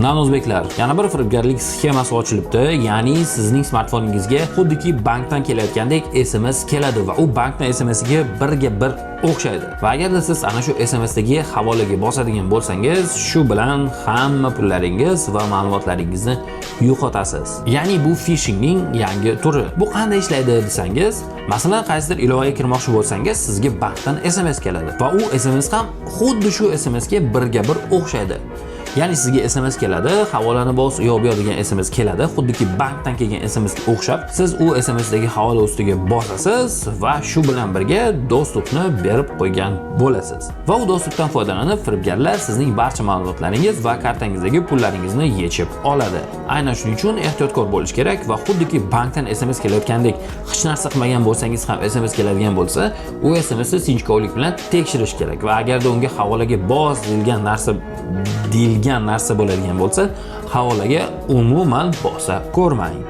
Nan o'zbeklar, yana bir firibgarlik sxemasi ochilibdi. Ya'ni sizning smartfoningizga xuddiki bankdan kelayotgandek SMS keladi va u bankning SMSiga birga bir o'xshaydi. Va agarda siz ana shu SMSdagi havolaga bosadigan bo'lsangiz, shu bilan hamma pullaringiz va ma'lumotlaringizni yo'qotasiz. Ya'ni bu phishingning yangi turi. Bu qanday ishlaydi desangiz, masalan, qaysidir ilovaga kirmoqchi bo'lsangiz, sizga bankdan SMS keladi va u SMS ham xuddi shu SMSga birga bir o'xshaydi. Ya'ni sizga SMS keladi, havolani bos, yo'q degan SMS keladi, xuddiki bankdan kelgan SMSga o'xshab, siz u SMSdagi havola ustiga bosasiz va shu bilan birga dostupni berib qo'ygan bo'lasiz. Va u dostupdan foydalanib, firibgarlar sizning barcha ma'lumotlaringiz va kartangizdagi pullaringizni yechib oladi. Aynan shuning uchun ehtiyotkor bo'lish kerak va xuddiki bankdan SMS kelayotgandek hech narsa qilmagan bo'lsangiz ham SMS keladigan bo'lsa, u SMSni sinchkovlik bilan tekshirish kerak va agarda unga havolaga bos degan narsa bo'ladigan bo'lsa, havolaga umuman bosa ko'rmang.